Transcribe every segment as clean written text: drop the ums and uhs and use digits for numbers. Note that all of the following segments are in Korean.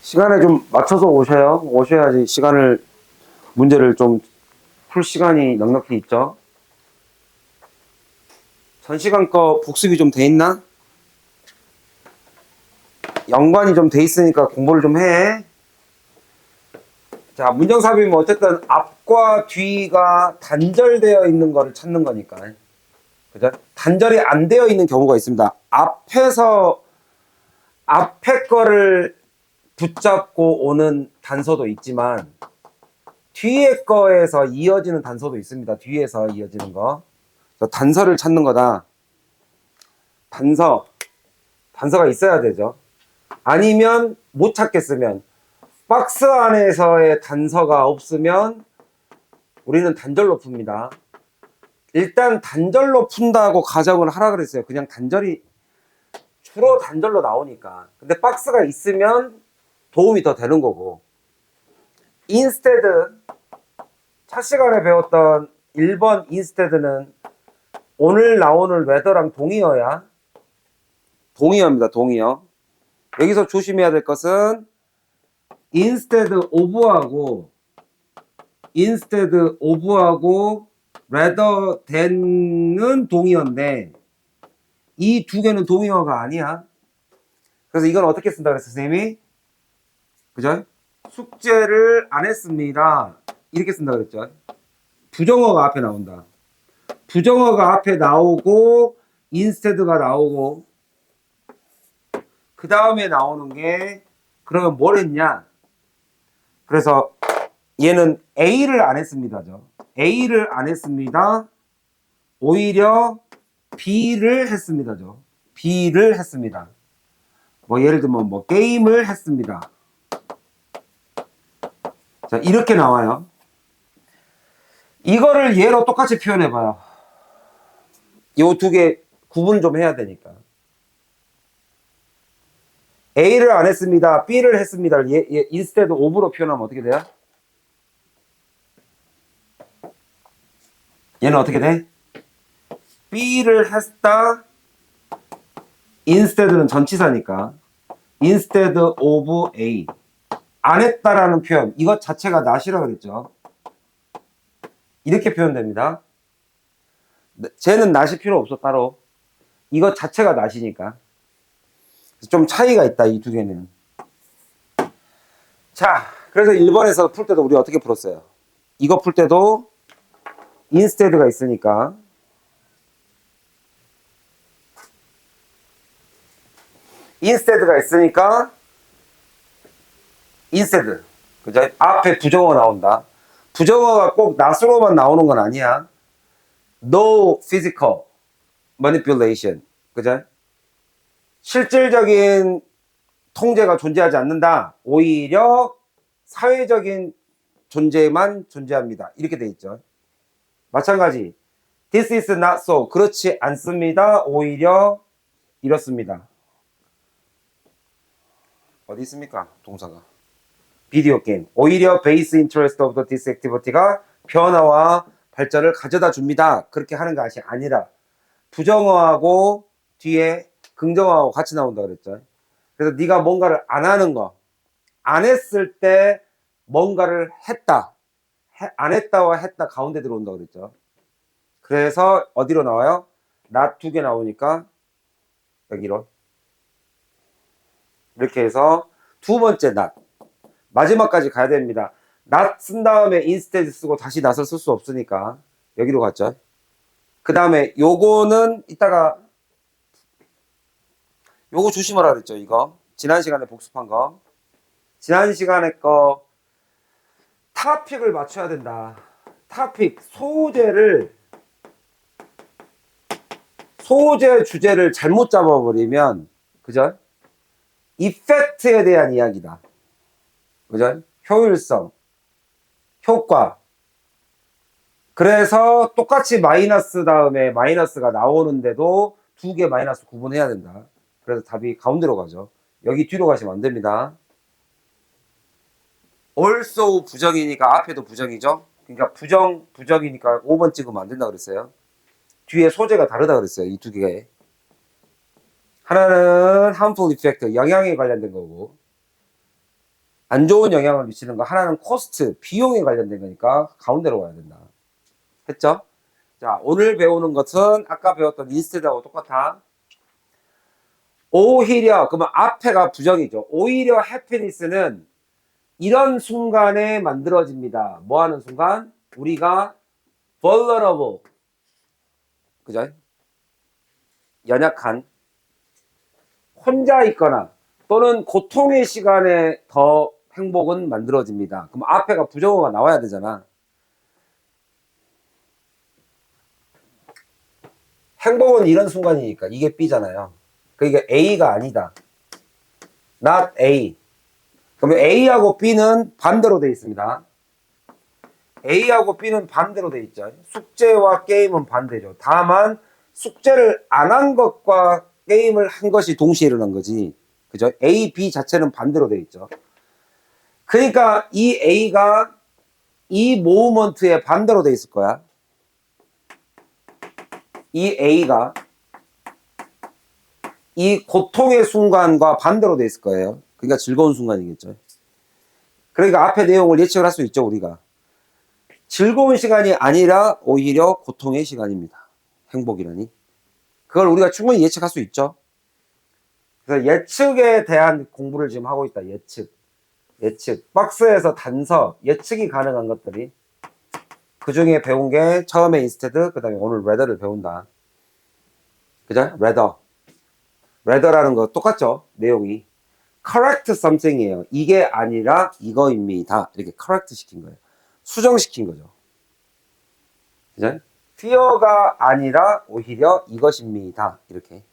시간에 좀 맞춰서 오셔요. 오셔야지 시간을, 문제를 좀 풀 시간이 넉넉히 있죠. 전 시간 거 복습이 좀 돼 있나? 연관이 좀 돼 있으니까 공부를 좀 해. 자, 문정삽입은 어쨌든 앞과 뒤가 단절되어 있는 거를 찾는 거니까. 그죠? 단절이 안 되어 있는 경우가 있습니다. 앞에 거를 붙잡고 오는 단서도 있지만, 뒤에 거에서 이어지는 단서도 있습니다. 뒤에서 이어지는 거. 단서를 찾는 거다. 단서가 있어야 되죠. 아니면 못 찾겠으면, 박스 안에서의 단서가 없으면 우리는 단절로 풉니다. 일단 단절로 푼다고 가정을 하라 그랬어요. 그냥 주로 단절로 나오니까. 근데 박스가 있으면 도움이 더 되는 거고. instead, 첫 시간에 배웠던 1번 instead는 오늘 나오는 weather랑 동의어야. 동의어입니다. 동의어. 여기서 조심해야 될 것은 instead of하고 rather than은 동의어인데 이 두 개는 동의어가 아니야. 그래서 이건 어떻게 쓴다 그랬어, 선생님이? 그죠? 숙제를 안 했습니다. 이렇게 쓴다 그랬죠. 부정어가 앞에 나온다. 부정어가 앞에 나오고 instead가 나오고 그 다음에 나오는 게 그러면 뭘 했냐? 그래서 얘는 A를 안 했습니다죠. A를 안 했습니다. 오히려 B를 했습니다죠. B를 했습니다. 뭐 예를 들면 뭐 게임을 했습니다. 자, 이렇게 나와요. 이거를 얘로 똑같이 표현해봐요. 요 두 개 구분 좀 해야 되니까. A를 안 했습니다. B를 했습니다. instead of로 표현하면 어떻게 돼요? 얘는 어떻게 돼? B를 했다. instead는 전치사니까. instead of A. 안 했다라는 표현. 이것 자체가 not이라고 그랬죠. 이렇게 표현됩니다. 쟤는 not이 필요 없어, 따로. 이것 자체가 not이니까. 좀 차이가 있다, 이 두 개는. 자, 그래서 1번에서 풀 때도 우리 어떻게 풀었어요? 이거 풀 때도 instead가 있으니까 instead. 그죠? 앞에 부정어 나온다. 부정어가 꼭 not으로만 나오는 건 아니야. No physical manipulation. 그죠? 실질적인 통제가 존재하지 않는다. 오히려 사회적인 존재만 존재합니다. 이렇게 돼 있죠. 마찬가지. This is not so. 그렇지 않습니다. 오히려 이렇습니다. 어디 있습니까? 동사가. 비디오 게임. 오히려 base interest of this activity가 변화와 발전을 가져다 줍니다. 그렇게 하는 것이 아니라 부정어하고 뒤에 긍정어하고 같이 나온다 그랬죠. 그래서 네가 뭔가를 안 하는 거, 안 했을 때 뭔가를 했다. 안 했다와 했다 가운데 들어온다 그랬죠. 그래서 어디로 나와요? not 두 개 나오니까 여기로. 이렇게 해서 두 번째 not. 마지막까지 가야 됩니다. not 쓴 다음에 instead 쓰고 다시 not을 쓸 수 없으니까 여기로 갔죠. 그 다음에 요거는 이따가 요거 조심하라 그랬죠. 이거 지난 시간에 복습한 거. 지난 시간에 거 타픽을 맞춰야 된다. 타픽 소재 주제를 잘못 잡아버리면 그죠? 이펙트에 대한 이야기다. 그죠? 효율성, 효과. 그래서 똑같이 마이너스 다음에 마이너스가 나오는데도 두 개 마이너스 구분해야 된다. 그래서 답이 가운데로 가죠. 여기 뒤로 가시면 안 됩니다. also 부정이니까 앞에도 부정이죠. 그러니까 부정이니까 5번 찍으면 안 된다 그랬어요. 뒤에 소재가 다르다 그랬어요. 이 두 개. 하나는 harmful effect, 영향에 관련된 거고 안 좋은 영향을 미치는 거. 하나는 코스트, 비용에 관련된 거니까 가운데로 가야 된다. 했죠? 자, 오늘 배우는 것은 아까 배웠던 instead하고 똑같아. 오히려, 그러면 앞에가 부정이죠. 오히려 happiness는 이런 순간에 만들어집니다. 뭐 하는 순간? 우리가 vulnerable, 그죠? 연약한, 혼자 있거나 또는 고통의 시간에 더 행복은 만들어집니다. 그럼 앞에가 부정어가 나와야 되잖아. 행복은 이런 순간이니까 이게 B잖아요. 그러니까 A가 아니다. not A. 그러면 A하고 B는 반대로 되어 있습니다. A하고 B는 반대로 되어 있죠. 숙제와 게임은 반대죠. 다만 숙제를 안 한 것과 게임을 한 것이 동시에 일어난 거지. 그죠? A, B 자체는 반대로 되어 있죠. 그러니까 이 A가 이 모먼트의 반대로 되어 있을 거야. 이 A가 이 고통의 순간과 반대로 되어 있을 거예요. 그러니까 즐거운 순간이겠죠. 그러니까 앞에 내용을 예측을 할 수 있죠, 우리가. 즐거운 시간이 아니라 오히려 고통의 시간입니다. 행복이라니. 그걸 우리가 충분히 예측할 수 있죠. 그래서 예측에 대한 공부를 지금 하고 있다. 예측. 박스에서 단서, 예측이 가능한 것들이. 그 중에 배운 게 처음에 instead, 그 다음에 오늘 rather를 배운다. 그죠? rather라는 거 똑같죠? 내용이. correct something이에요. 이게 아니라 이거입니다. 이렇게 correct 시킨 거예요. 수정시킨 거죠. 그죠? fear가 아니라 오히려 이것입니다. 이렇게.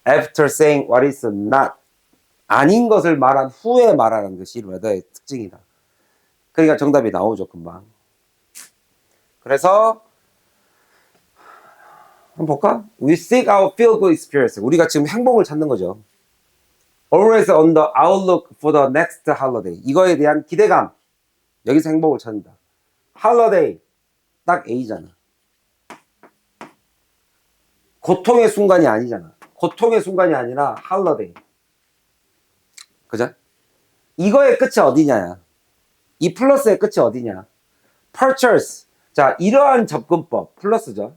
after saying what is not. 아닌 것을 말한 후에 말하는 것이 rather의 특징이다. 그러니까 정답이 나오죠, 금방. 그래서 한번 볼까? We seek our feel good experience. 우리가 지금 행복을 찾는 거죠. Always on the outlook for the next holiday. 이거에 대한 기대감. 여기서 행복을 찾는다. holiday. 딱 A잖아. 고통의 순간이 아니잖아. 고통의 순간이 아니라 holiday. 그죠? 이거의 끝이 어디냐? 이 플러스의 끝이 어디냐? purchase. 자, 이러한 접근법. 플러스죠.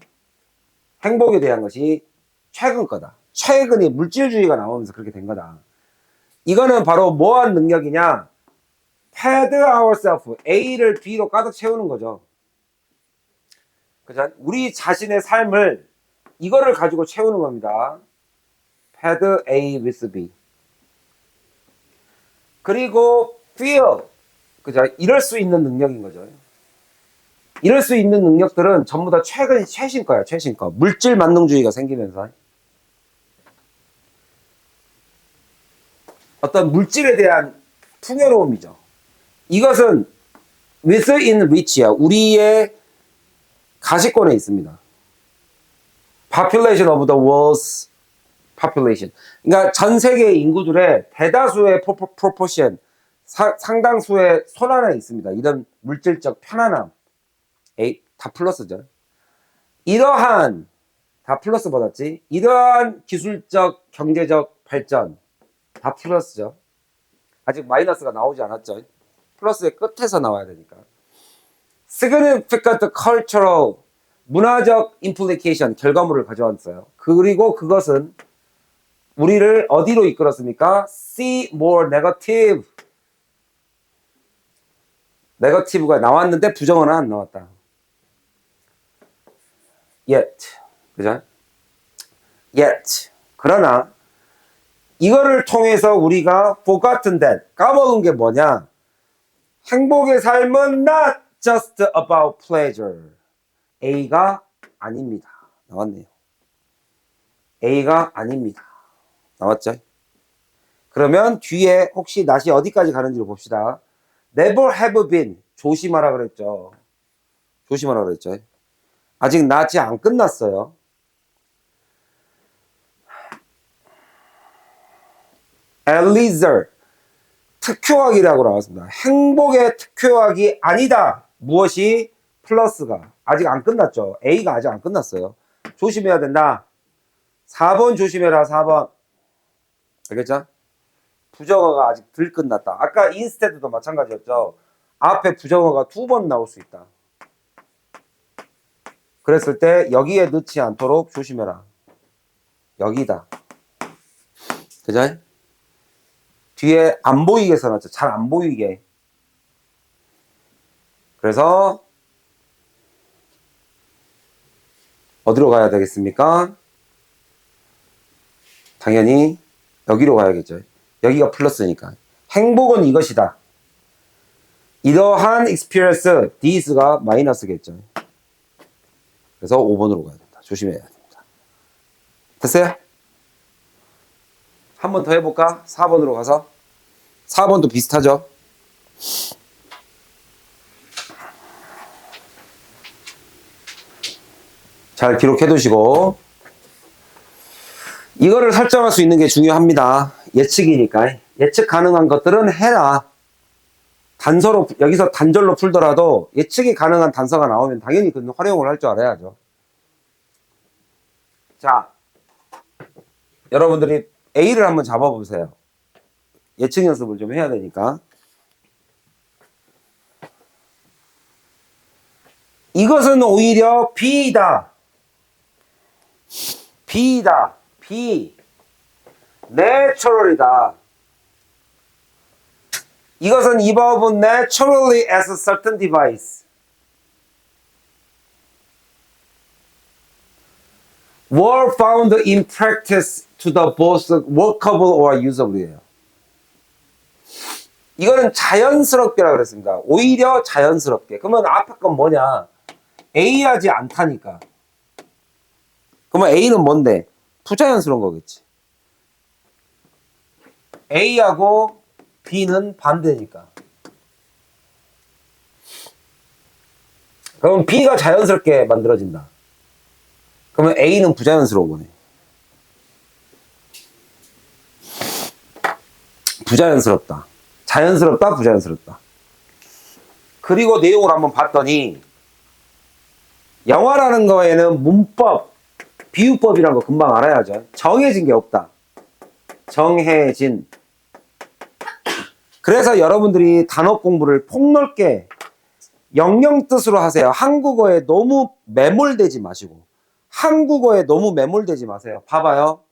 행복에 대한 것이 최근 거다. 최근에 물질주의가 나오면서 그렇게 된 거다. 이거는 바로 뭐한 능력이냐? pad ourselves. A를 B로 가득 채우는 거죠. 그죠? 우리 자신의 삶을 이거를 가지고 채우는 겁니다. pad A with B. 그리고 feel. 그죠? 이럴 수 있는 능력인 거죠. 이럴 수 있는 능력들은 전부 다 최신 거야, 최신 거. 물질 만능주의가 생기면서. 어떤 물질에 대한 풍요로움이죠. 이것은 within reach야. 우리의 가시권에 있습니다. population of the world's population. 그러니까 전 세계 인구들의 대다수의 proportion, 상당수의 손 안에 있습니다. 이런 물질적 편안함. 다 플러스죠. 이러한, 다 플러스 받았지? 이러한 기술적, 경제적 발전, 다 플러스죠. 아직 마이너스가 나오지 않았죠. 플러스의 끝에서 나와야 되니까. significant cultural, 문화적 implication, 결과물을 가져왔어요. 그리고 그것은 우리를 어디로 이끌었습니까? see more negative. negative가 나왔는데 부정어는 안 나왔다. yet. 그죠? yet. 그러나 이거를 통해서 우리가 forgotten that, 까먹은 게 뭐냐? 행복의 삶은 not just about pleasure. A가 아닙니다. 나왔네요. A가 아닙니다. 나왔죠? 그러면 뒤에 혹시 not이 어디까지 가는지를 봅시다. never have been. 조심하라 그랬죠. 조심하라 그랬죠. 아직 not이 안 끝났어요. elixir. 특효약이라고 나왔습니다. 행복의 특효약이 아니다. 무엇이? 플러스가. 아직 안 끝났죠. A가 아직 안 끝났어요. 조심해야 된다. 4번 조심해라. 4번. 알겠죠? 부정어가 아직 덜 끝났다. 아까 instead도 마찬가지였죠. 앞에 부정어가 2번 나올 수 있다. 그랬을 때 여기에 넣지 않도록 조심해라. 여기다. 그죠? 뒤에 안 보이게 써놨죠. 잘 안 보이게. 그래서 어디로 가야 되겠습니까? 당연히 여기로 가야겠죠. 여기가 플러스니까. 행복은 이것이다. 이러한 experience, this가 마이너스겠죠. 그래서 5번으로 가야 된다. 조심해야 됩니다. 됐어요? 한 번 더 해볼까? 4번으로 가서. 4번도 비슷하죠? 잘 기록해 두시고. 이거를 설정할 수 있는 게 중요합니다. 예측이니까. 예측 가능한 것들은 해라. 단서로, 여기서 단절로 풀더라도 예측이 가능한 단서가 나오면 당연히 그건 활용을 할 줄 알아야죠. 자, 여러분들이 A를 한번 잡아보세요. 예측 연습을 좀 해야 되니까. 이것은 오히려 B이다. B이다. B. Natural이다. 이것은 evolved naturally as a certain device. Were found in practice to the both workable or usable이에요. 이거는 자연스럽게라고 그랬습니다. 오히려 자연스럽게. 그러면 앞에 건 뭐냐? A하지 않다니까. 그러면 A는 뭔데? 부자연스러운 거겠지. A하고 B는 반대니까. 그럼 B가 자연스럽게 만들어진다. 그러면 A는 부자연스러운 거네. 부자연스럽다. 자연스럽다, 부자연스럽다. 그리고 내용을 한번 봤더니 영어라는 거에는 문법, 비유법이라는 거 금방 알아야죠. 정해진 게 없다. 정해진. 그래서 여러분들이 단어 공부를 폭넓게 영영 뜻으로 하세요. 한국어에 너무 매몰되지 마시고. 한국어에 너무 매몰되지 마세요. 봐봐요.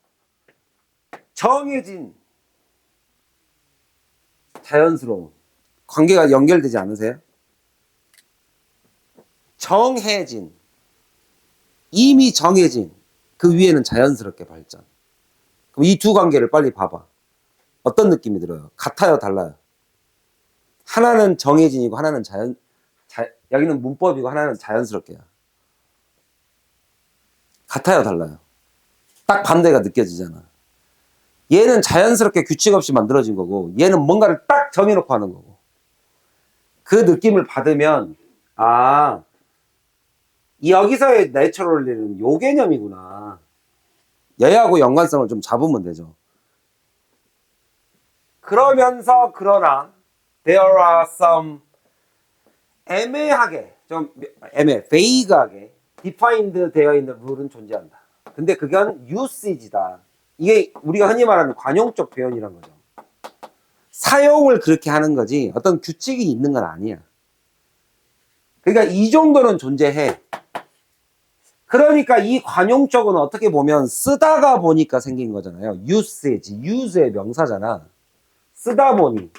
정해진. 자연스러운. 관계가 연결되지 않으세요? 정해진. 이미 정해진. 그 위에는 자연스럽게 발전. 그럼 이 두 관계를 빨리 봐봐. 어떤 느낌이 들어요? 같아요, 달라요? 하나는 정해진이고 하나는 여기는 문법이고 하나는 자연스럽게요. 같아요, 달라요? 딱 반대가 느껴지잖아. 얘는 자연스럽게 규칙 없이 만들어진 거고 얘는 뭔가를 딱 정해놓고 하는 거고. 그 느낌을 받으면 아, 여기서의 내추럴리는 요 개념이구나. 얘하고 연관성을 좀 잡으면 되죠. 그러면서 그러나 there are some 애매하게 좀 vague하게 defined 되어 있는 룰은 존재한다. 근데 그건 usage다. 이게 우리가 흔히 말하는 관용적 표현이란 거죠. 사용을 그렇게 하는 거지 어떤 규칙이 있는 건 아니야. 그러니까 이 정도는 존재해. 그러니까 이 관용적은 어떻게 보면 쓰다가 보니까 생긴 거잖아요. usage, use의 명사잖아. 쓰다 보니.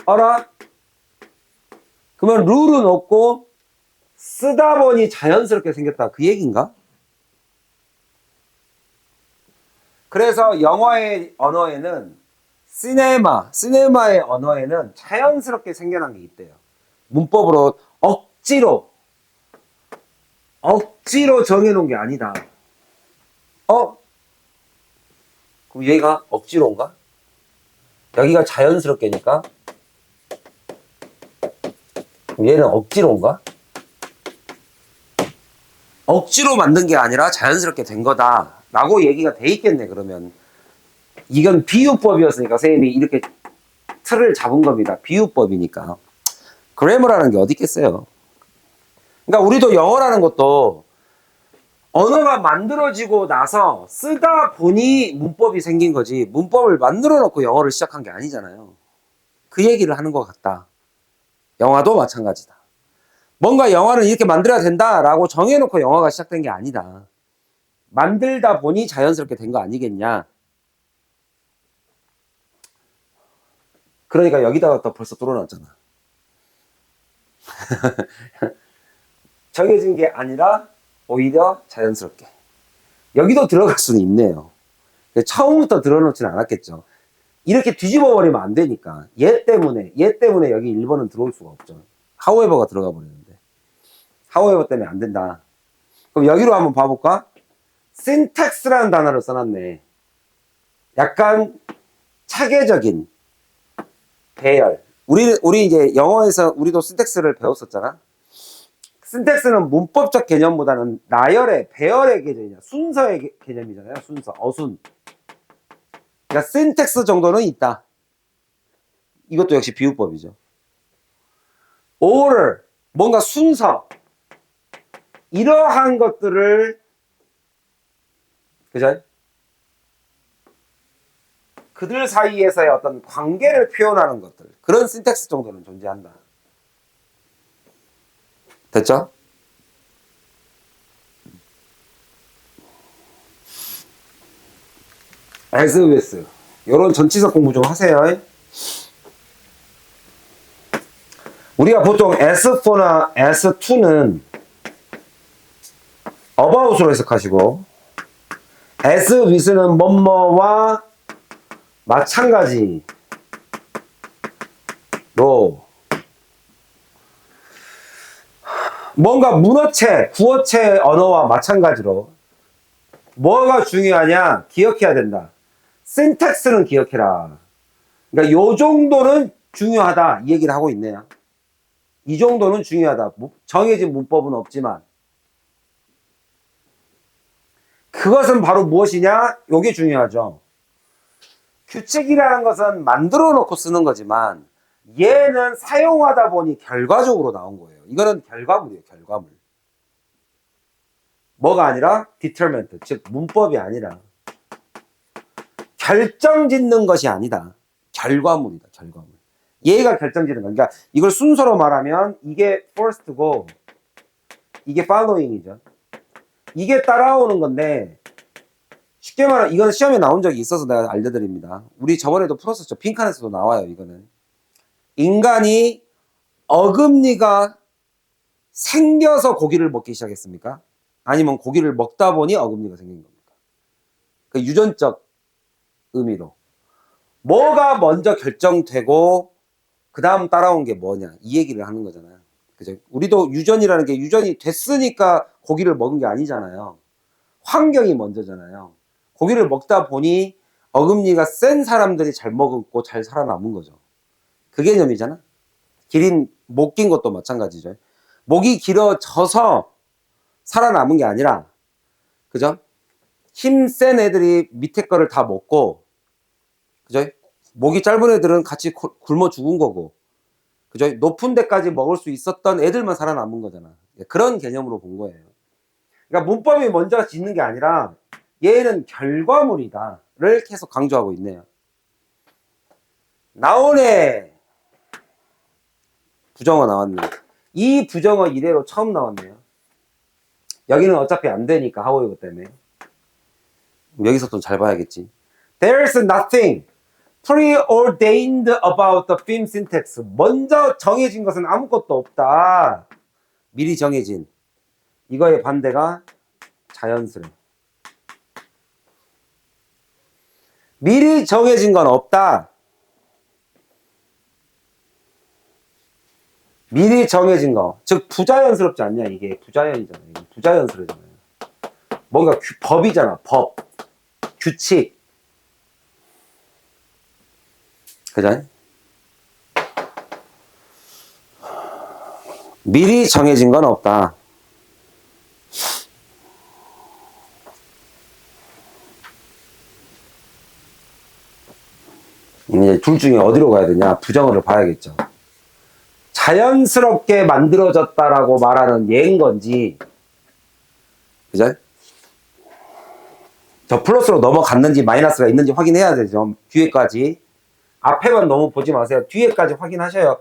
알아? 그러면 룰은 없고 쓰다 보니 자연스럽게 생겼다. 그 얘기인가? 그래서 영화의 언어에는 시네마의 언어에는 자연스럽게 생겨난 게 있대요. 문법으로 억지로 정해놓은 게 아니다. 그럼 얘가 억지로인가? 여기가 자연스럽게니까? 그럼 얘는 억지로인가? 억지로 만든 게 아니라 자연스럽게 된 거다. 라고 얘기가 돼 있겠네, 그러면. 이건 비유법이었으니까 선생님이 이렇게 틀을 잡은 겁니다. 비유법이니까. 그래머라는 게 어디 있겠어요. 그러니까 우리도 영어라는 것도 언어가 만들어지고 나서 쓰다 보니 문법이 생긴 거지, 문법을 만들어 놓고 영어를 시작한 게 아니잖아요. 그 얘기를 하는 것 같다. 영화도 마찬가지다. 뭔가 영화는 이렇게 만들어야 된다라고 정해놓고 영화가 시작된 게 아니다. 만들다 보니 자연스럽게 된 거 아니겠냐. 그러니까 여기다가 또 벌써 뚫어놨잖아. 정해진 게 아니라 오히려 자연스럽게. 여기도 들어갈 수는 있네요. 처음부터 들어놓지는 않았겠죠. 이렇게 뒤집어 버리면 안 되니까. 얘 때문에 여기 1번은 들어올 수가 없죠. however가 들어가 버리는데. however 때문에 안 된다. 그럼 여기로 한번 봐볼까? syntax라는 단어를 써놨네. 약간 차계적인 배열. 우리 이제 영어에서 우리도 syntax를 배웠었잖아. syntax는 문법적 개념보다는 나열의, 배열의 개념이냐, 순서의 개념이잖아요. 순서, 어순. 그러니까 syntax 정도는 있다. 이것도 역시 비유법이죠. order, 뭔가 순서. 이러한 것들을, 그죠? 그들 사이에서의 어떤 관계를 표현하는 것들. 그런 syntax 정도는 존재한다. 됐죠? as with. 요런 전치사 공부 좀 하세요. 우리가 보통 as4나 as2는 about으로 해석하시고, as with는 뭐뭐와 마찬가지로, 뭔가 문어체, 구어체 언어와 마찬가지로 뭐가 중요하냐? 기억해야 된다. syntax는 기억해라. 그러니까 요 정도는 중요하다, 이 얘기를 하고 있네요. 이 정도는 중요하다. 정해진 문법은 없지만. 그것은 바로 무엇이냐? 요게 중요하죠. 규칙이라는 것은 만들어 놓고 쓰는 거지만 얘는 사용하다 보니 결과적으로 나온 거예요. 이거는 결과물이에요. 결과물. 뭐가 아니라 determinant, 즉 문법이 아니라 결정짓는 것이 아니다. 결과물이다. 결과물. 얘가 결정짓는 거야. 그러니까 이걸 순서로 말하면 이게 first고 이게 following이죠. 이게 따라오는 건데, 쉽게 말하면 이건 시험에 나온 적이 있어서 내가 알려드립니다. 우리 저번에도 풀었었죠. 빈칸에서도 나와요. 이거는 인간이 어금니가 생겨서 고기를 먹기 시작했습니까? 아니면 고기를 먹다 보니 어금니가 생긴 겁니까? 그 유전적 의미로 뭐가 먼저 결정되고 그 다음 따라온 게 뭐냐, 이 얘기를 하는 거잖아요. 그죠? 우리도 유전이라는 게, 유전이 됐으니까 고기를 먹은 게 아니잖아요. 환경이 먼저잖아요. 고기를 먹다 보니 어금니가 센 사람들이 잘 먹고 잘 살아남은 거죠. 그 개념이잖아. 목 긴 것도 마찬가지죠. 목이 길어져서 살아남은 게 아니라, 그죠? 힘 센 애들이 밑에 거를 다 먹고, 그죠? 목이 짧은 애들은 같이 굶어 죽은 거고, 그죠? 높은 데까지 먹을 수 있었던 애들만 살아남은 거잖아. 그런 개념으로 본 거예요. 그러니까 문법이 먼저 짓는 게 아니라 얘는 결과물이다를 계속 강조하고 있네요. 나오네. 부정어 나왔네. 이 부정어 이래로 처음 나왔네요. 여기는 어차피 안 되니까, however 때문에. 여기서 좀 잘 봐야겠지. There's nothing preordained about the film syntax. 먼저 정해진 것은 아무것도 없다. 미리 정해진. 이거의 반대가 자연스러워. 미리 정해진 건 없다. 미리 정해진 거. 즉 부자연스럽지 않냐. 이게 부자연이잖아요. 이게 부자연스러잖아요. 뭔가 법이잖아. 법. 규칙. 그죠? 미리 정해진 건 없다. 이제 둘 중에 어디로 가야 되냐? 부정어를 봐야겠죠. 자연스럽게 만들어졌다라고 말하는 예인 건지, 그죠? 저 플러스로 넘어갔는지 마이너스가 있는지 확인해야 되죠. 뒤에까지. 앞에만 너무 보지 마세요. 뒤에까지 확인하셔요.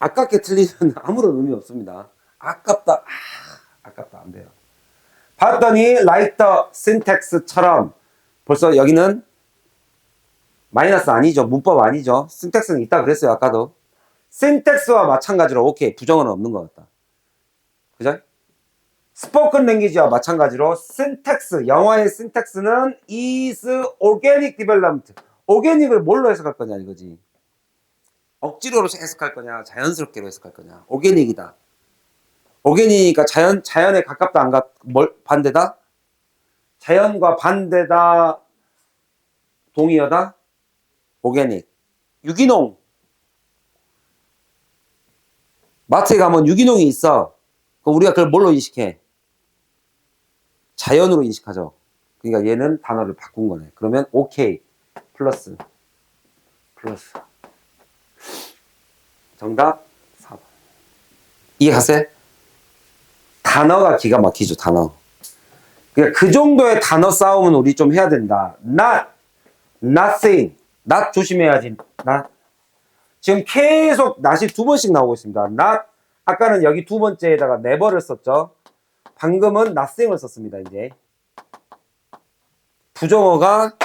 아깝게 틀리면 아무런 의미 없습니다. 아깝다. 아깝다. 안 돼요. 봤더니 like the syntax처럼 벌써 여기는 마이너스 아니죠. 문법 아니죠. syntax는 있다 그랬어요. 아까도. syntax와 마찬가지로 오케이. 부정어는 없는 것 같다. 그죠? 스포큰 랭귀지와 마찬가지로 syntax, 영어의 syntax는 is organic development. organic을 뭘로 해석할 거냐 이거지. 억지로 해석할 거냐, 자연스럽게 해석할 거냐. organic이다. organic이니까 자연에 가깝다, 반대다? 자연과 반대다, 동의어다? organic. 유기농. 마트에 가면 유기농이 있어. 그럼 우리가 그걸 뭘로 인식해? 자연으로 인식하죠. 그러니까 얘는 단어를 바꾼 거네. 그러면 오케이. 플러스. 정답 4번. 이해가세요? 단어가 기가 막히죠. 단어. 그러니까 그 정도의 단어 싸움은 우리 좀 해야 된다. not, nothing. not 조심해야지. not. 지금 계속 not이 두 번씩 나오고 있습니다. not. 아까는 여기 두 번째에다가 never를 썼죠. 방금은 nothing을 썼습니다. 이제 부정어가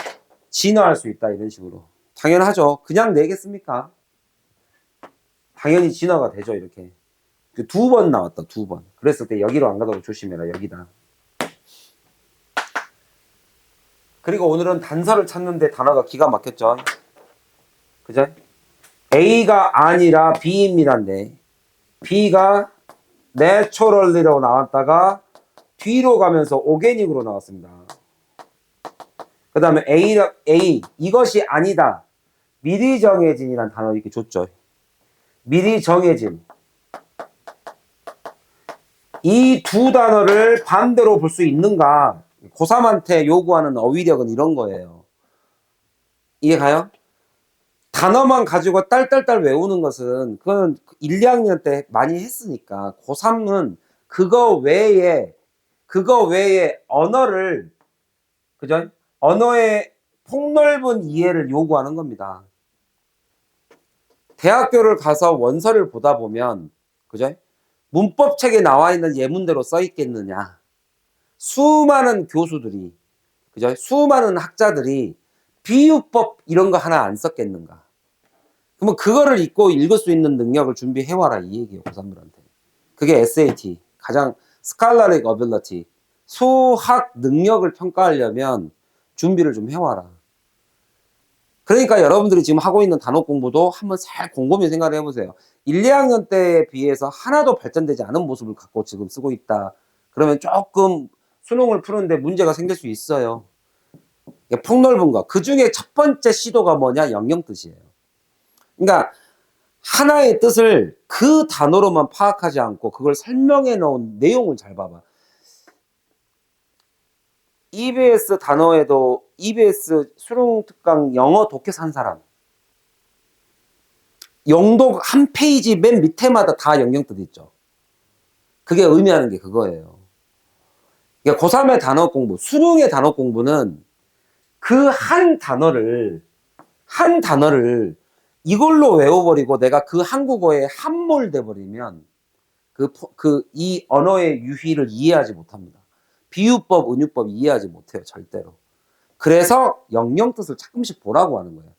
진화할 수 있다. 이런 식으로. 당연하죠. 그냥 내겠습니까? 당연히 진화가 되죠. 이렇게. 두 번 나왔다. 두 번. 그랬을 때 여기로 안 가도록 조심해라. 여기다. 그리고 오늘은 단서를 찾는데 단어가 기가 막혔죠. 그죠? A가 아니라 B입니다인데 B가 naturally로 나왔다가 뒤로 가면서 organic으로 나왔습니다. 그 다음에 A 이것이 아니다. 미리 정해진이라는 단어 이렇게 줬죠. 미리 정해진. 이 두 단어를 반대로 볼 수 있는가? 고3한테 요구하는 어휘력은 이런 거예요. 이해가요? 단어만 가지고 딸딸딸 외우는 것은 그건 1, 2학년 때 많이 했으니까 고3은 그거 외에 언어를 그죠? 언어의 폭넓은 이해를 요구하는 겁니다. 대학교를 가서 원서를 보다 보면 그죠? 문법책에 나와 있는 예문대로 써 있겠느냐? 수많은 교수들이 그죠? 수많은 학자들이 비유법 이런 거 하나 안 썼겠는가? 그러면 그거를 읽고 읽을 수 있는 능력을 준비해와라 이 얘기예요. 고3들한테. 그게 SAT. 가장 Scholarly Ability. 수학 능력을 평가하려면 준비를 좀 해와라. 그러니까 여러분들이 지금 하고 있는 단어 공부도 한번 잘 곰곰이 생각을 해보세요. 1, 2학년 때에 비해서 하나도 발전되지 않은 모습을 갖고 지금 쓰고 있다. 그러면 조금 수능을 푸는데 문제가 생길 수 있어요. 폭넓은 거. 그 중에 첫 번째 시도가 뭐냐? 영영 뜻이에요. 그러니까 하나의 뜻을 그 단어로만 파악하지 않고 그걸 설명해 놓은 내용을 잘 봐봐. EBS 단어에도 EBS 수능 특강 영어 독해서 한 사람. 영독 한 페이지 맨 밑에마다 다 영영뜻 있죠. 그게 의미하는 게 그거예요. 그러니까 고3의 단어 공부, 수능의 단어 공부는 그 한 단어를 이걸로 외워버리고 내가 그 한국어에 함몰돼 버리면 이 언어의 유희를 이해하지 못합니다. 비유법, 은유법 이해하지 못해요. 절대로. 그래서 영영뜻을 조금씩 보라고 하는 거예요.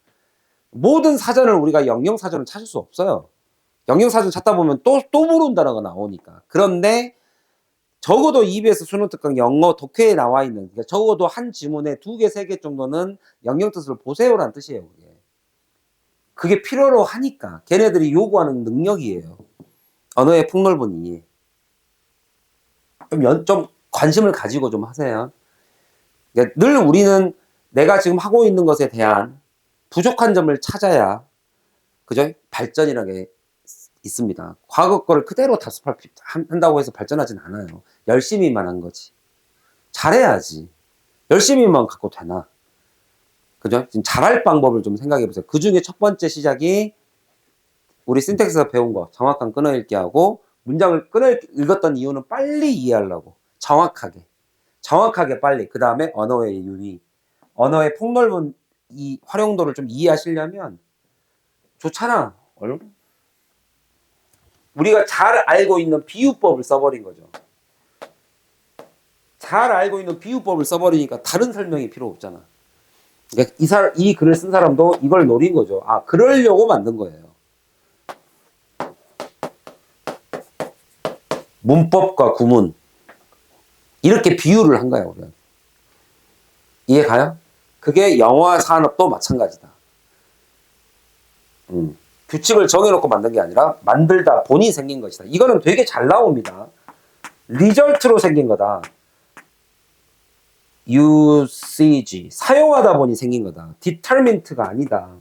모든 사전을 우리가 영영사전을 찾을 수 없어요. 영영사전 찾다 보면 또 모르는 단어가 나오니까. 그런데 적어도 EBS 수능특강 영어 독해에 나와 있는, 그러니까 적어도 한 지문에 2개, 3개 정도는 영영뜻을 보세요라는 뜻이에요. 그게 필요로 하니까. 걔네들이 요구하는 능력이에요. 언어의 폭넓은 이해. 좀 관심을 가지고 좀 하세요. 그러니까 늘 우리는 내가 지금 하고 있는 것에 대한 부족한 점을 찾아야 그죠? 발전이라는 게 있습니다. 과거 거를 그대로 한다고 해서 발전하진 않아요. 열심히만 한 거지. 잘해야지. 열심히만 갖고 되나? 그죠? 지금 잘할 방법을 좀 생각해 보세요. 그 중에 첫 번째 시작이 우리 신텍스에서 배운 거 정확한 끊어읽기 하고 문장을 읽었던 이유는 빨리 이해하려고 정확하게 정확하게 빨리. 그 다음에 언어의 유의. 언어의 폭넓은 이 활용도를 좀 이해하시려면 좋잖아. 우리가 잘 알고 있는 비유법을 써버린 거죠. 잘 알고 있는 비유법을 써버리니까 다른 설명이 필요 없잖아. 그러니까 이 글을 쓴 사람도 이걸 노린 거죠. 아, 그러려고 만든 거예요. 문법과 구문. 이렇게 비유를 한 거야, 우리가. 이해 가요? 그게 영화 산업도 마찬가지다. 규칙을 정해놓고 만든 게 아니라 만들다 보니 생긴 것이다. 이거는 되게 잘 나옵니다. 리절트로 생긴 거다. usage, 사용하다 보니 생긴 거다. determinant가 아니다.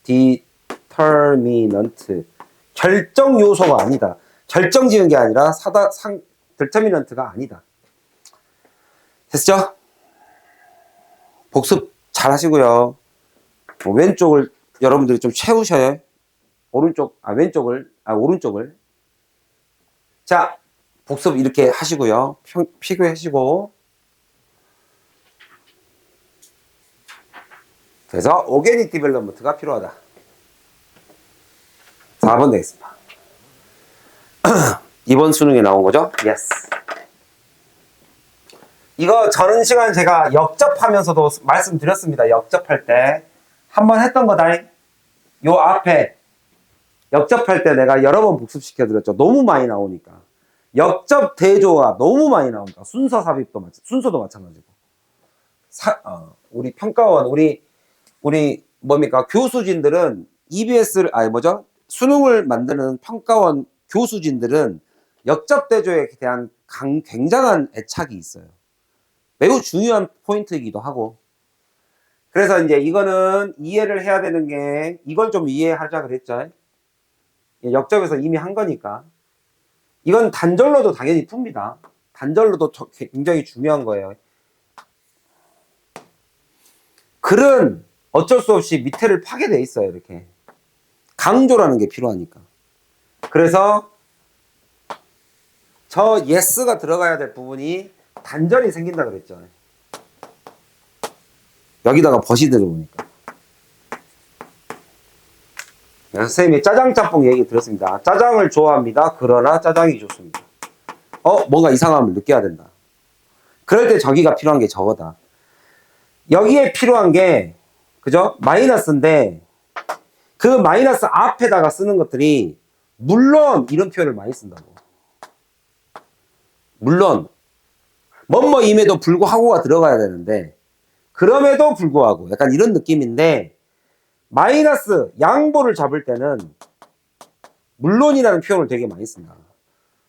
determinant, 결정 요소가 아니다. 결정 지은 게 아니라 determinant가 아니다. 됐죠? 복습 잘 하시고요. 왼쪽을 여러분들이 좀 채우셔야 오른쪽을. 자, 복습 이렇게 하시고요. 피규하시고. 그래서 오게닉 디벨롭먼트가 필요하다. 4번 되겠습니다. 이번 수능에 나온 거죠? Yes. 이거 저는 시간 제가 역접하면서도 말씀드렸습니다. 역접할 때 한번 했던 거다. 요 앞에 역접할 때 내가 여러 번 복습시켜 드렸죠. 너무 많이 나오니까. 역접 대조가 너무 많이 나온다. 순서 삽입도 순서도 마찬가지고. 우리 평가원 우리 뭡니까? 교수진들은 EBS를 수능을 만드는 평가원 교수진들은 역접 대조에 대한 굉장한 애착이 있어요. 매우 중요한 포인트이기도 하고. 그래서 이제 이거는 이해를 해야 되는 게 이걸 좀 이해하자 그랬죠. 역접에서 이미 한 거니까. 이건 단절로도 당연히 풉니다. 단절로도 굉장히 중요한 거예요. 글은 어쩔 수 없이 밑에를 파게 돼 있어요. 이렇게 강조라는 게 필요하니까. 그래서 저 yes가 들어가야 될 부분이 단절이 생긴다 그랬죠. 여기다가 벗이 들어오니까. 선생님이 짜장 짬뽕 얘기 들었습니다. 짜장을 좋아합니다. 그러나 짜장이 좋습니다. 뭔가 이상함을 느껴야 된다. 그럴 때 저기가 필요한 게 저거다. 여기에 필요한 게 그죠? 마이너스인데 그 마이너스 앞에다가 쓰는 것들이 물론 이런 표현을 많이 쓴다고. 물론 뭐뭐임에도 불구하고가 들어가야 되는데 그럼에도 불구하고 약간 이런 느낌인데 마이너스 양보를 잡을 때는 물론이라는 표현을 되게 많이 쓴다.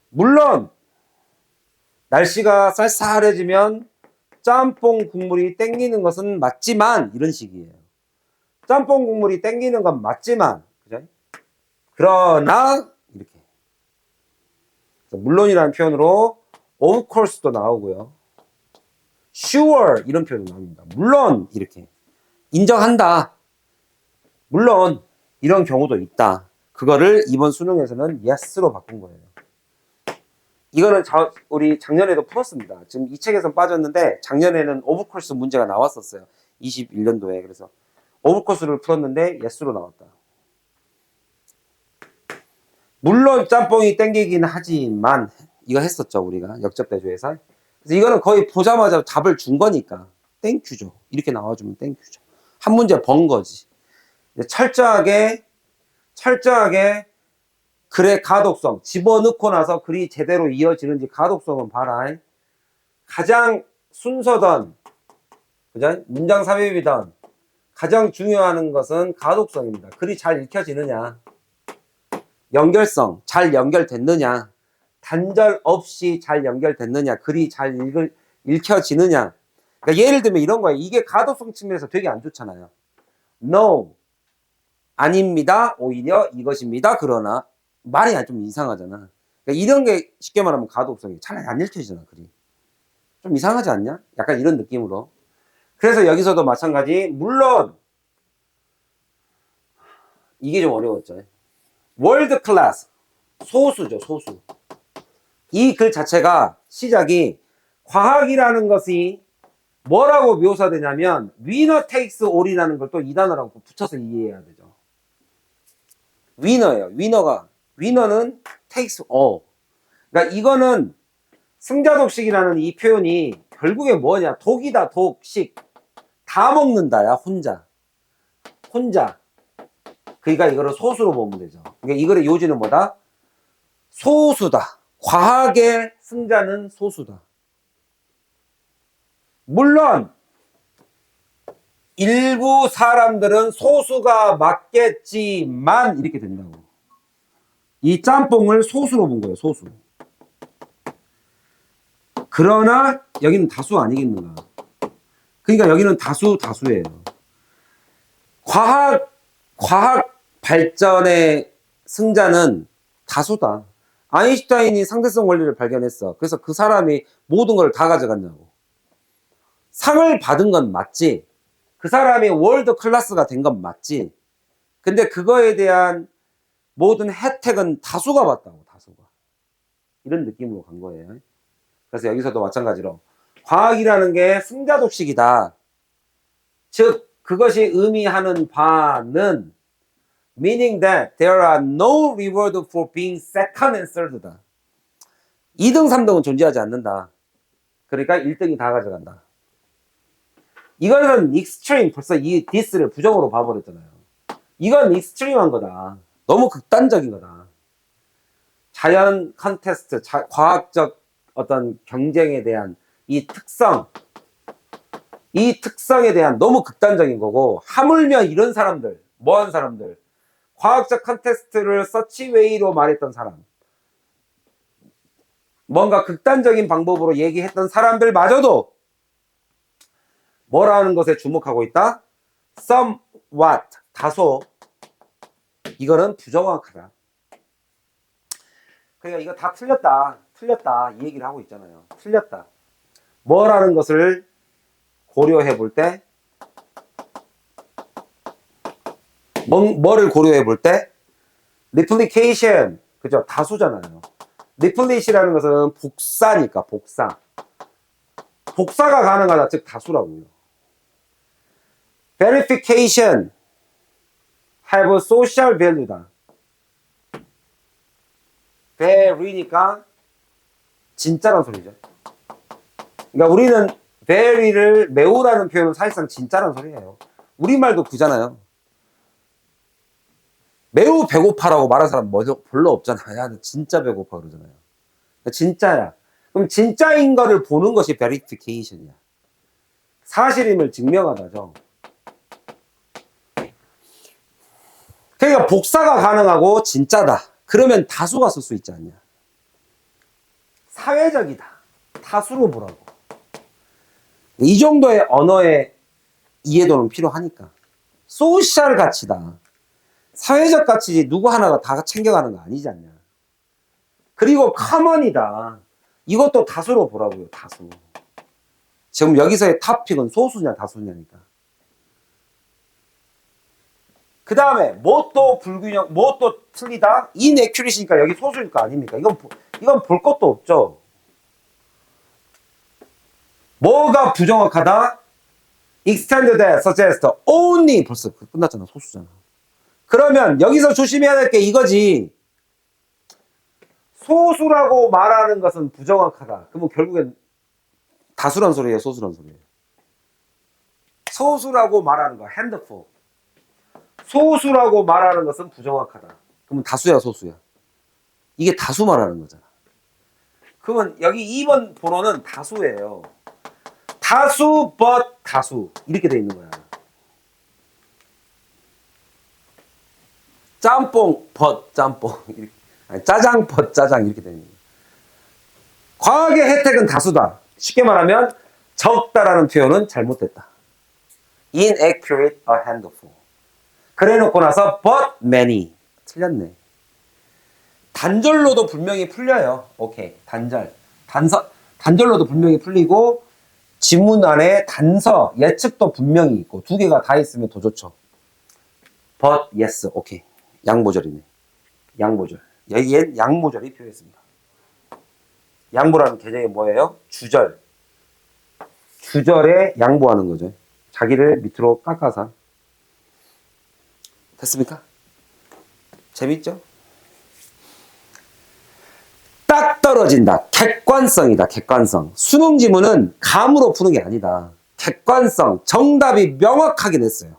물론 날씨가 쌀쌀해지면 짬뽕 국물이 땡기는 것은 맞지만 이런 식이에요. 짬뽕 국물이 땡기는 건 맞지만 그죠? 그러나 이렇게 물론이라는 표현으로 of course도 나오고요. sure 이런 표현도 나옵니다. 물론 이렇게 인정한다. 물론 이런 경우도 있다. 그거를 이번 수능에서는 yes로 바꾼 거예요. 이거는 우리 작년에도 풀었습니다. 지금 이 책에선 빠졌는데 작년에는 of course 문제가 나왔었어요. 21년도에. 그래서 of course를 풀었는데 yes로 나왔다. 물론 짬뽕이 땡기긴 하지만 이거 했었죠. 우리가 역접대조에서. 그래서 이거는 거의 보자마자 답을 준 거니까 땡큐죠. 이렇게 나와주면 땡큐죠. 한 문제 번 거지. 철저하게 글의 가독성 집어넣고 나서 글이 제대로 이어지는지 가독성은 봐라. 가장 순서던 그죠? 문장 삽입이던 가장 중요한 것은 가독성입니다. 글이 잘 읽혀지느냐, 연결성 잘 연결됐느냐, 단절 없이 잘 연결됐느냐, 글이 잘 읽혀지느냐. 그러니까 예를 들면 이런 거예요. 이게 가독성 측면에서 되게 안 좋잖아요. No, 아닙니다. 오히려 이것입니다. 그러나 말이 좀 이상하잖아. 그러니까 이런 게 쉽게 말하면 가독성이 잘 안 읽혀지잖아. 글이 좀 이상하지 않냐? 약간 이런 느낌으로. 그래서 여기서도 마찬가지. 물론 이게 좀 어려웠죠. 월드 클래스 소수죠. 소수. 이 글 자체가 시작이 과학이라는 것이 뭐라고 묘사되냐면 winner takes all이라는 걸 또 이 단어라고 붙여서 이해해야 되죠. 위너예요. 위너는 takes all. 그러니까 이거는 승자독식이라는 이 표현이 결국에 뭐냐? 독이다, 독식. 다 먹는다야, 혼자. 그러니까 이거를 소수로 보면 되죠. 그러니까 이거의 요지는 뭐다? 소수다. 과학의 승자는 소수다. 물론 일부 사람들은 소수가 맞겠지만 이렇게 된다고. 이 짬뽕을 소수로 본 거예요. 소수. 그러나 여기는 다수 아니겠는가. 그러니까 여기는 다수예요. 과학 발전의 승자는 다수다. 아인슈타인이 상대성 원리를 발견했어. 그래서 그 사람이 모든 걸 다 가져갔냐고. 상을 받은 건 맞지. 그 사람이 월드 클래스가 된 건 맞지. 근데 그거에 대한 모든 혜택은 다수가 받다고. 다수가. 이런 느낌으로 간 거예요. 그래서 여기서도 마찬가지로 과학이라는 게 승자독식이다. 즉 그것이 의미하는 바는 meaning that there are no reward for being second and third다. 2등, 3등은 존재하지 않는다. 그러니까 1등이 다 가져간다. 이거는 익스트림, 벌써 이 디스를 부정으로 봐버렸잖아요. 이건 익스트림한 거다. 너무 극단적인 거다. 자연 컨테스트, 과학적 어떤 경쟁에 대한 이 특성에 대한 너무 극단적인 거고, 하물며 이런 사람들, 뭐한 사람들, 과학적 컨테스트를 서치웨이로 말했던 사람, 뭔가 극단적인 방법으로 얘기했던 사람들마저도 뭐라는 것에 주목하고 있다? somewhat, 다소. 이거는 부정확하다. 그러니까 이거 다 틀렸다 이 얘기를 하고 있잖아요. 틀렸다. 뭐라는 것을 고려해 볼 때, 뭐를 고려해 볼 때, replication, 그죠? 다수잖아요. replet이라는 것은 복사니까, 복사가 가능하다, 즉 다수라고요. verification, have social value다. very니까 진짜란 소리죠. 그러니까 우리는 very를 매우라는 표현은 사실상 진짜란 소리예요. 우리말도 그잖아요. 매우 배고파라고 말하는 사람 별로 없잖아요. 야, 너 진짜 배고파 그러잖아요. 진짜야. 그럼 진짜인 거를 보는 것이 verification이야. 사실임을 증명하다죠. 그러니까 복사가 가능하고 진짜다. 그러면 다수가 쓸 수 있지 않냐. 사회적이다. 다수로 보라고. 이 정도의 언어의 이해도는 필요하니까. 소셜 가치다. 사회적 가치지 누구 하나가 다 챙겨가는 거 아니지 않냐. 그리고 커먼이다. 이것도 다수로 보라고요. 다수. 지금 여기서의 탑픽은 소수냐 다수냐니까. 그 다음에 뭐 또 불균형, 뭐 또 틀리다? inaccuracy니까 여기 소수일 거 아닙니까? 이건 볼 것도 없죠. 뭐가 부정확하다? extend that, suggest, only. 벌써 끝났잖아. 소수잖아. 그러면 여기서 조심해야 될 게 이거지. 소수라고 말하는 것은 부정확하다. 그러면 결국엔 다수란 소리예요, 소수란 소리예요. 소수라고 말하는 거, handful. 소수라고 말하는 것은 부정확하다. 그러면 다수야, 소수야. 이게 다수 말하는 거잖아. 그러면 여기 2번 번호는 다수예요. 다수, but 다수. 이렇게 돼 있는 거야. 짬뽕, but 짬뽕. 짜장, but 짜장. 이렇게 돼 있는 거야. 과학의 혜택은 다수다. 쉽게 말하면 적다라는 표현은 잘못됐다. inaccurate, a handful. 그래 놓고 나서 but many. 틀렸네. 단절로도 분명히 풀려요. 오케이. 단절로도 분명히 풀리고 지문 안에 단서, 예측도 분명히 있고 두 개가 다 있으면 더 좋죠. but yes. 오케이. 양보절이네. 양보절. 여기엔 양보절이 필요했습니다. 양보라는 개념이 뭐예요? 주절. 구절에 양보하는 거죠. 자기를 밑으로 깎아서. 됐습니까? 재밌죠? 딱 떨어진다. 객관성이다. 객관성. 수능 지문은 감으로 푸는 게 아니다. 객관성, 정답이 명확하게 냈어요.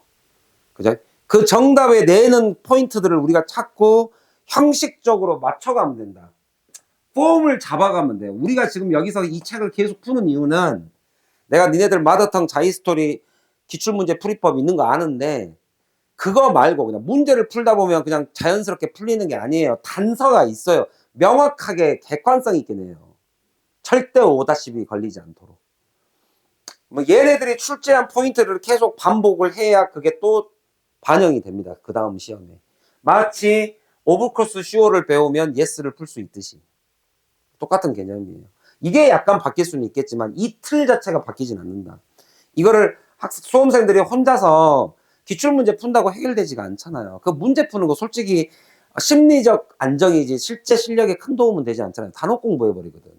그죠? 그 정답에 내는 포인트들을 우리가 찾고 형식적으로 맞춰가면 된다. 폼을 잡아가면 돼요. 우리가 지금 여기서 이 책을 계속 푸는 이유는 내가 니네들 마더텅 자이스토리 기출문제 풀이법 있는 거 아는데 그거 말고 그냥 문제를 풀다 보면 그냥 자연스럽게 풀리는 게 아니에요. 단서가 있어요. 명확하게 객관성 있게 내요. 절대 오답이 걸리지 않도록. 뭐 얘네들이 출제한 포인트를 계속 반복을 해야 그게 또 반영이 됩니다. 그 다음 시험에. 마치 오브코스 슈어를 배우면 예스를 풀 수 있듯이. 똑같은 개념이에요. 이게 약간 바뀔 수는 있겠지만 이 틀 자체가 바뀌진 않는다. 이거를 수험생들이 혼자서 기출문제 푼다고 해결되지가 않잖아요. 그 문제 푸는 거 솔직히 심리적 안정이지 실제 실력에 큰 도움은 되지 않잖아요. 단어 공부해버리거든.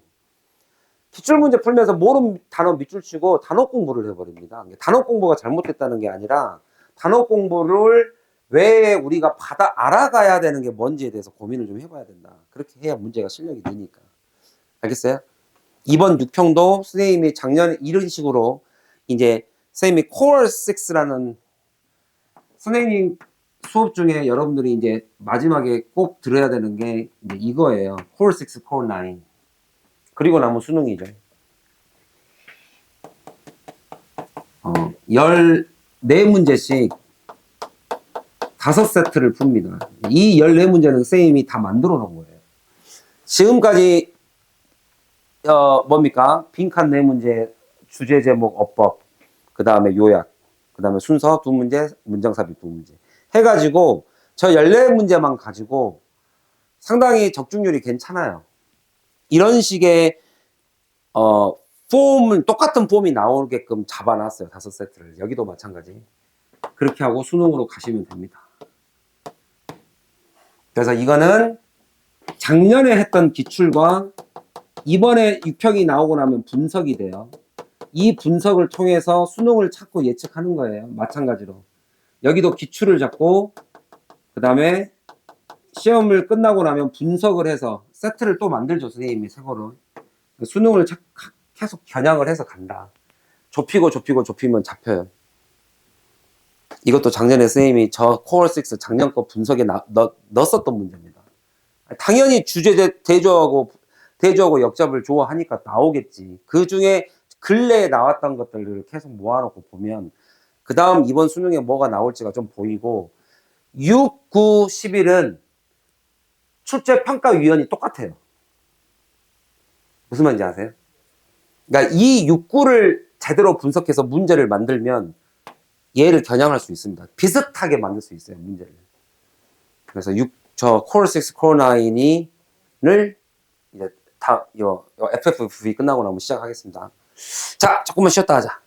기출문제 풀면서 모르는 단어 밑줄 치고 단어 공부를 해버립니다. 단어 공부가 잘못됐다는 게 아니라 단어 공부를 왜 우리가 알아가야 되는 게 뭔지에 대해서 고민을 좀 해봐야 된다. 그렇게 해야 문제가 실력이 되니까. 알겠어요? 이번 6평도 선생님이 작년에 이런 식으로 이제 선생님이 코어 6라는 선생님 수업 중에 여러분들이 이제 마지막에 꼭 들어야 되는 게 이제 이거예요. 코어 6, 코어 9. 그리고 나면 수능이죠. 14문제씩 5세트를 풉니다. 이 14문제는 선생님이 다 만들어 놓은 거예요. 지금까지 뭡니까? 빈칸 4문제, 주제 제목, 어법, 그 다음에 요약, 그 다음에 순서 2문제, 문장삽입 2문제 해가지고 저 14문제만 가지고 상당히 적중률이 괜찮아요. 이런 식의 똑같은 폼이 나오게끔 잡아놨어요. 5세트를. 여기도 마찬가지. 그렇게 하고 수능으로 가시면 됩니다. 그래서 이거는 작년에 했던 기출과 이번에 6평이 나오고 나면 분석이 돼요. 이 분석을 통해서 수능을 찾고 예측하는 거예요. 마찬가지로. 여기도 기출을 잡고 그 다음에 시험을 끝나고 나면 분석을 해서 세트를 또 만들죠. 선생님이 새거로. 수능을 계속 겨냥을 해서 간다. 좁히면 잡혀요. 이것도 작년에 선생님이 저 코어 6 작년 거 분석에 넣었었던 문제입니다. 당연히 주제 대조하고 역잡을 좋아하니까 나오겠지. 그 중에 근래에 나왔던 것들을 계속 모아놓고 보면 그 다음 이번 수능에 뭐가 나올지가 좀 보이고 6, 9, 11은 출제평가위원이 똑같아요. 무슨 말인지 아세요? 그러니까 이 6, 9를 제대로 분석해서 문제를 만들면 얘를 겨냥할 수 있습니다. 비슷하게 만들 수 있어요, 문제를. 그래서 저 코어 6, 코어 9을 이제 FFV 끝나고 나면 시작하겠습니다. 자, 조금만 쉬었다 하자.